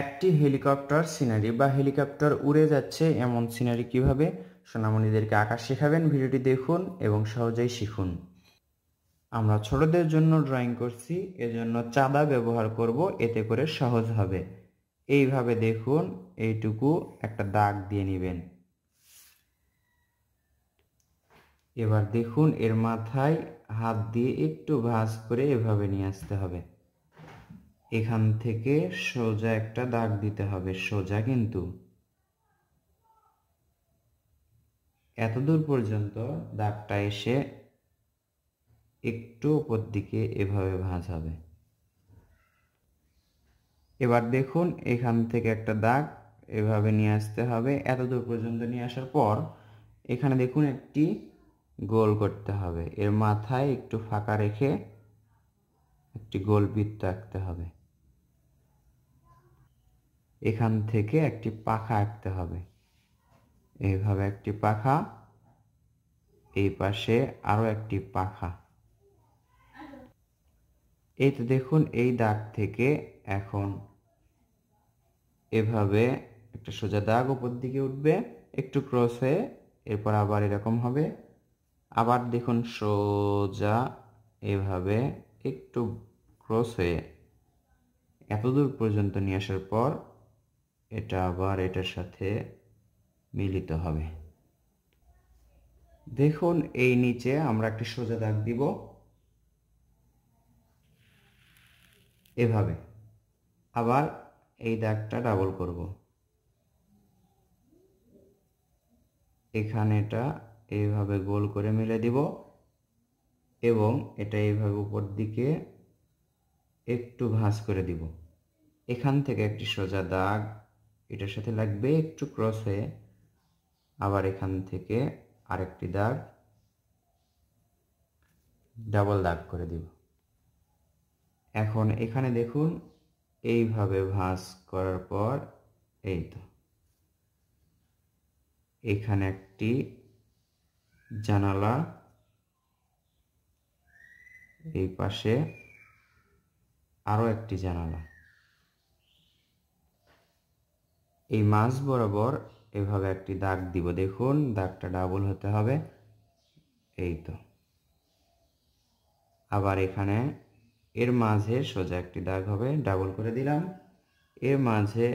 একটি helicopter scenery বা helicopter উড়ে যাচ্ছে এমন সিনারি কিভাবে সোনামণিদেরকে আঁকা শেখাবেন ভিডিওটি দেখুন এবং সহজেই শিখুন। আমরা ছোটদের জন্য ড্রয়িং করছি, এজন্য চাঁদা ব্যবহার করব, এতে করে সহজ হবে। এইভাবে দেখুন, এইটুকু একটা দাগ দিয়ে নেবেন। এবার দেখুন এর মাথায় হাত দিয়ে একটু ভাঁজ করে এভাবে নিয়ে আসতে হবে। এখান থেকে সোজা একটা দাগ দিতে হবে, সোজা কিন্তু এতদূর পর্যন্ত দাগটা এসে একটু উপর দিকে এভাবে ভাঁজ হবে। এবার দেখুন এখান থেকে একটা দাগ এভাবে নিয়ে আসতে হবে। এতদূর পর্যন্ত নিয়ে আসার পর এখানে দেখুন একটি গোল করতে হবে, এর মাথায় একটু ফাঁকা রেখে একটি গোল বৃত্ত আঁকতে হবে। এখান থেকে একটি পাখা আঁকতে হবে, এইভাবে একটি পাখা, এই পাশে আরো একটি পাখা। এই তো দেখুন এই দাগ থেকে এখন এভাবে একটা সোজা দাগ উপর দিকে উঠবে, একটু ক্রস হয়ে, এরপর আবার এরকম হবে। আবার দেখুন সোজা এভাবে একটু ক্রস হয়ে এতদূর পর্যন্ত নিয়ে আসার পর এটা আবার এটার সাথে মিলিত হবে। দেখুন এই নিচে আমরা একটা সোজা দাগ দিব এভাবে। আবার এই দাগটা ডাবল করব, এখানে এটা এইভাবে গোল করে মিলে দিব এবং এটা এইভাবে উপর দিকে একটু ভাঁজ করে দিব। এখান থেকে একটি সোজা দাগ এটার সাথে লাগবে, একটু ক্রস হয়ে আবার এখান থেকে আরেকটি দাগ ডাবল দাগ করে দিব। এখন এখানে দেখুন এইভাবে ভাঁজ করার পর এই তো এখানে একটি জানালা, এই পাশে আরো একটি জানালা, এই মাঝ বরাবর এভাবে একটি দাগ দিব। দেখুন দাগটা ডাবল হতে হবে, এই তো। আবার এখানে এর মাঝে সোজা একটি দাগ হবে, ডাবল করে দিলাম। এর মাঝে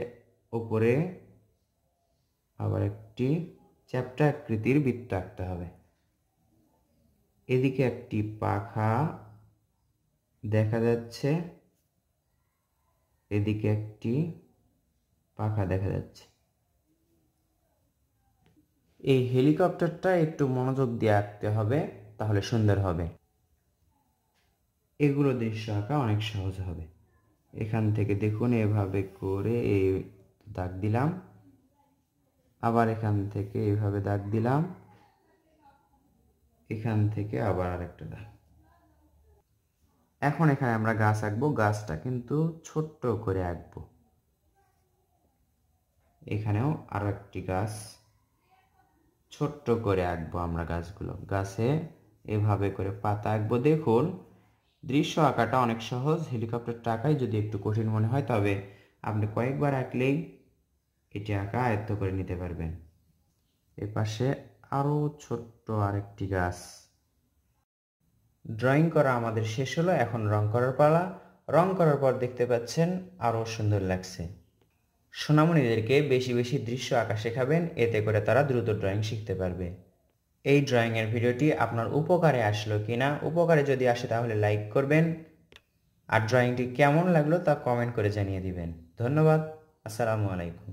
উপরে আবার একটি চ্যাপ্টা আকৃতির বৃত্ত আঁকতে হবে। এদিকে একটি পাখা দেখা যাচ্ছে, এদিকে একটি পাখা দেখা যাচ্ছে। এই হেলিকপ্টারটা একটু মনোযোগ দিয়ে আঁকতে হবে, তাহলে সুন্দর হবে। এগুলো দৃশ্য আঁকা অনেক সহজ হবে। এখান থেকে দেখুন এভাবে করে এই দাগ দিলাম, আবার এখান থেকে এইভাবে দাগ দিলাম, এখান থেকে আবার আরেকটা দাগ। এখন এখানে আমরা গাছ আঁকবো, গাছটা কিন্তু ছোট্ট করে আঁকবো। এখানেও আরো একটি গাছ ছোট্ট করে আঁকবো আমরা গাছগুলো। গাছে এভাবে করে পাতা আঁকবো। দেখুন দৃশ্য আঁকাটা অনেক সহজ, হেলিকপ্টারটা আঁকাই যদি একটু কঠিন মনে হয় তবে আপনি কয়েকবার আঁকলেই এটি আঁকা আয়ত্ত করে নিতে পারবেন। এপাশে আরো ছোট্ট আরেকটি গাছ। ড্রয়িং করা আমাদের শেষ হলো, এখন রং করার পালা। রং করার পর দেখতে পাচ্ছেন আরো সুন্দর লাগছে। সোনামণিদেরকে বেশি বেশি দৃশ্য আঁকা শেখাবেন, এতে করে তারা দ্রুত ড্রয়িং শিখতে পারবে। এই ড্রয়িংয়ের ভিডিওটি আপনার উপকারে আসলো কিনা, উপকারে যদি আসে তাহলে লাইক করবেন, আর ড্রয়িংটি কেমন লাগলো তা কমেন্ট করে জানিয়ে দিবেন। ধন্যবাদ। আসসালামু আলাইকুম।